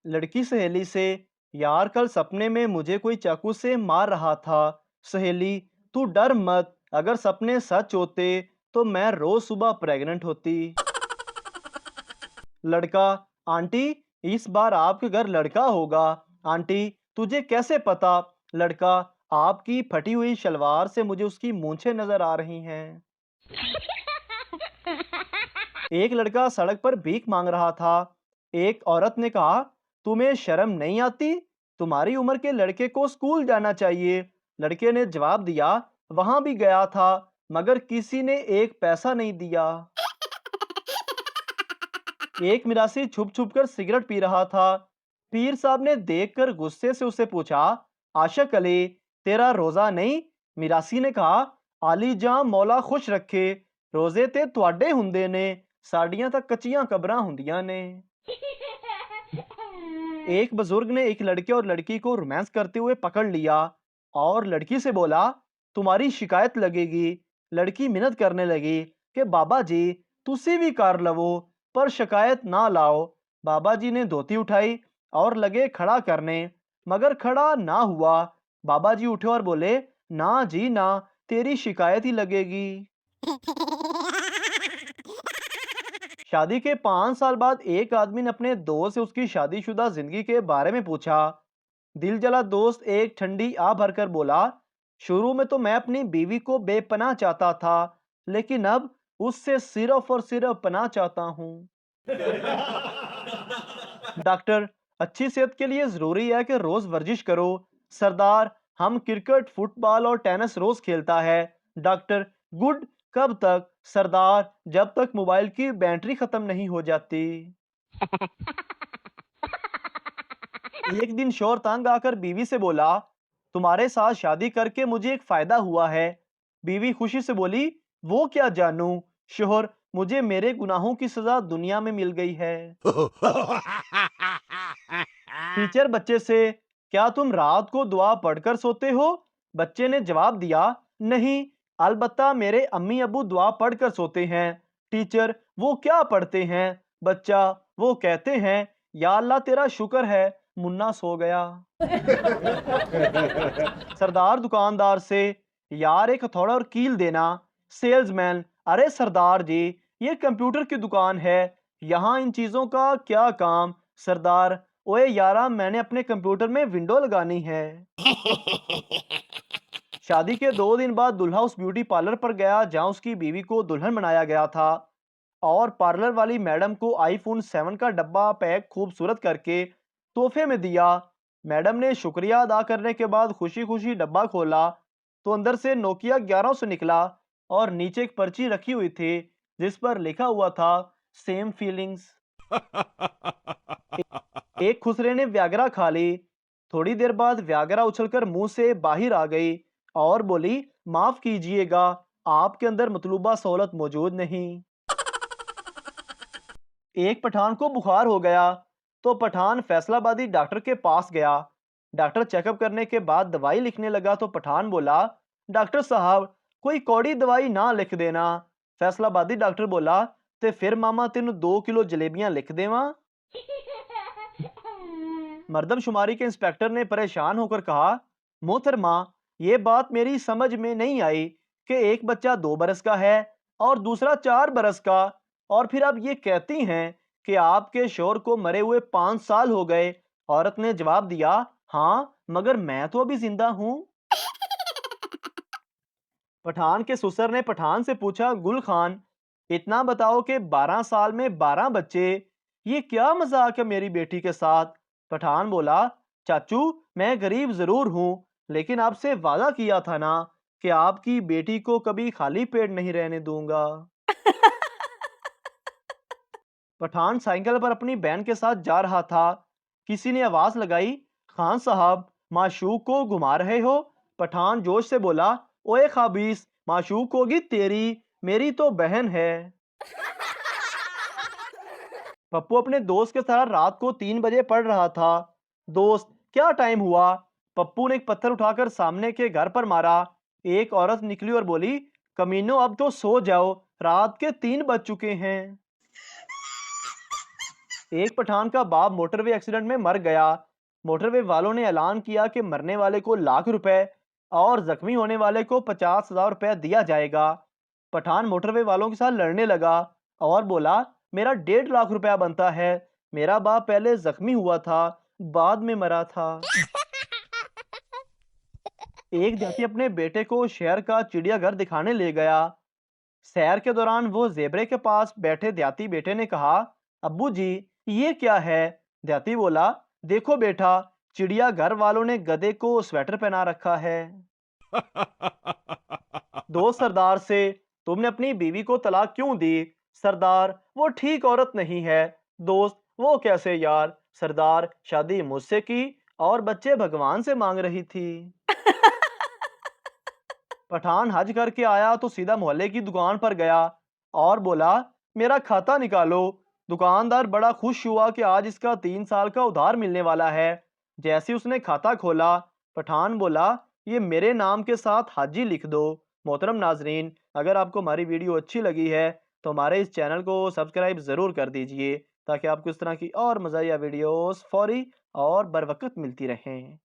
लड़की सहेली से, यार कल सपने में मुझे कोई चाकू से मार रहा था। सहेली, तू डर मत, अगर सपने सच होते तो मैं रोज सुबह प्रेग्नेंट होती। लड़का, आंटी, इस बार आपके घर लड़का होगा। आंटी, तुझे कैसे पता? लड़का, आपकी फटी हुई शलवार से मुझे उसकी मूंछें नजर आ रही हैं। एक लड़का सड़क पर भीख मांग रहा था। एक औरत ने कहा, तुम्हें शर्म नहीं आती? तुम्हारी उम्र के लड़के को स्कूल जाना चाहिए। लड़के ने जवाब दिया, वहां भी गया था, मगर किसी ने एक पैसा नहीं दिया। एक मिरासी छुप छुप कर सिगरेट पी रहा था। पीर साहब ने देखकर गुस्से से उसे पूछा, आशक अली, तेरा रोजा नहीं? मिरासी ने कहा, आली जां मौला खुश रखे, रोजे ते तुहाडे हुंदे ने, साडियां तां कच्चियां कबरां हुंदियां ने। एक बुजुर्ग ने एक लड़के और लड़की को रोमांस करते हुए पकड़ लिया और लड़की से बोला, तुम्हारी शिकायत लगेगी। लड़की मिन्नत करने लगी कि बाबा जी, तुसी भी कर लवो, पर शिकायत ना लाओ। बाबा जी ने धोती उठाई और लगे खड़ा करने, मगर खड़ा ना हुआ। बाबा जी उठे और बोले, ना जी ना, तेरी शिकायत ही लगेगी। शादी के 5 साल बाद एक आदमी ने अपने दोस्त से उसकी शादीशुदा जिंदगी के बारे में पूछा। दिल जला दोस्त एक ठंडी आ भरकर बोला, शुरू में तो मैं अपनी बीवी को बेपनाह चाहता था, लेकिन अब उससे सिर्फ और सिर्फ पनाह चाहता हूँ। डॉक्टर, अच्छी सेहत के लिए जरूरी है कि रोज वर्जिश करो। सरदार, हम क्रिकेट, फुटबॉल और टेनिस रोज खेलता है। डॉक्टर, गुड, कब तक? सरदार, जब तक मोबाइल की बैटरी खत्म नहीं हो जाती। एक दिन शौहर तंग आकर बीवी से बोला, तुम्हारे साथ शादी करके मुझे एक फायदा हुआ है। बीवी खुशी से बोली, वो क्या जानू? शौहर, मुझे मेरे गुनाहों की सजा दुनिया में मिल गई है। टीचर बच्चे से, क्या तुम रात को दुआ पढ़कर सोते हो? बच्चे ने जवाब दिया, नहीं, अलबत्ता मेरे अम्मी अबू दुआ पढ़कर सोते हैं। टीचर, वो क्या पढ़ते हैं? बच्चा, वो कहते हैं, या अल्लाह तेरा शुक्र है, मुन्ना सो गया। सरदार दुकानदार से, यार एक हथौड़ा और कील देना। सेल्समैन, अरे सरदार जी, ये कंप्यूटर की दुकान है, यहाँ इन चीजों का क्या काम? सरदार, ओए यारा, मैंने अपने कंप्यूटर में विंडो लगानी है। शादी के 2 दिन बाद दूल्हा उस ब्यूटी पार्लर पर गया जहां उसकी बीवी को दुल्हन बनाया गया था, और पार्लर वाली मैडम को आईफोन 7 का डब्बा पैक खूबसूरत करके तोहफे में दिया। मैडम ने शुक्रिया अदा करने के बाद खुशी खुशी डब्बा खोला तो अंदर से नोकिया 1100 निकला और नीचे एक पर्ची रखी हुई थी जिस पर लिखा हुआ था, सेम फीलिंग्स। एक खुसरे ने व्यागरा खा ली। थोड़ी देर बाद व्यागरा उछलकर मुंह से बाहर आ गई और बोली, माफ कीजिएगा, आपके अंदर मतलूबा सहूलत मौजूद नहीं। एक पठान को बुखार हो गया तो पठान फैसलाबादी डॉक्टर के पास गया। डॉक्टर चेकअप करने के बाद दवाई लिखने लगा तो पठान बोला, डॉक्टर साहब, कोई कौड़ी दवाई ना लिख देना। फैसलाबादी डॉक्टर बोला, ते फिर मामा तेन 2 किलो जलेबियां लिख देवा। मर्दमशुमारी के इंस्पेक्टर ने परेशान होकर कहा, मोहतरमा, ये बात मेरी समझ में नहीं आई कि एक बच्चा 2 बरस का है और दूसरा 4 बरस का, और फिर आप ये कहती हैं कि आपके शोहर को मरे हुए 5 साल हो गए। औरत ने जवाब दिया, हाँ, मगर मैं तो अभी जिंदा हूं। पठान के ससुर ने पठान से पूछा, गुल खान, इतना बताओ कि 12 साल में 12 बच्चे, ये क्या मजाक है मेरी बेटी के साथ? पठान बोला, चाचू, मैं गरीब जरूर हूं, लेकिन आपसे वादा किया था ना कि आपकी बेटी को कभी खाली पेट नहीं रहने दूंगा। पठान साइकिल पर अपनी बहन के साथ जा रहा था। किसी ने आवाज लगाई, खान साहब, माशूक को घुमा रहे हो? पठान जोश से बोला, ओए खाबीस, माशूक होगी तेरी, मेरी तो बहन है। पप्पू अपने दोस्त के साथ रात को 3 बजे पढ़ रहा था। दोस्त, क्या टाइम हुआ? पप्पू ने एक पत्थर उठाकर सामने के घर पर मारा। एक औरत निकली और बोली, कमीनो, अब तो सो जाओ, रात के 3 बज चुके हैं। एक पठान का बाप मोटरवे एक्सीडेंट में मर गया। मोटरवे वालों ने ऐलान किया कि मरने वाले को ₹1,00,000 और जख्मी होने वाले को ₹50,000 दिया जाएगा। पठान मोटरवे वालों के साथ लड़ने लगा और बोला, मेरा ₹1.5 लाख बनता है। मेरा बाप पहले जख्मी हुआ था, बाद में मरा था। एक जाति अपने बेटे को शहर का चिड़ियाघर दिखाने ले गया। सैर के दौरान वो जेबरे के पास बैठे देहाती बेटे ने कहा, अब्बू जी ये क्या है? देहाती बोला, देखो बेटा, चिड़ियाघर वालों ने गधे को स्वेटर पहना रखा है। दोस्त सरदार से, तुमने अपनी बीवी को तलाक क्यों दी? सरदार, वो ठीक औरत नहीं है। दोस्त, वो कैसे यार? सरदार, शादी मुझसे की और बच्चे भगवान से मांग रही थी। पठान हज करके आया तो सीधा मोहल्ले की दुकान पर गया और बोला, मेरा खाता निकालो। दुकानदार बड़ा खुश हुआ कि आज इसका 3 साल का उधार मिलने वाला है। जैसे उसने खाता खोला, पठान बोला, ये मेरे नाम के साथ हाजी लिख दो। मोहतरम नाजरीन, अगर आपको हमारी वीडियो अच्छी लगी है तो हमारे इस चैनल को सब्सक्राइब ज़रूर कर दीजिए ताकि आपको इस तरह की और मज़ाहिया वीडियोस फौरी और बर वक्त मिलती रहें।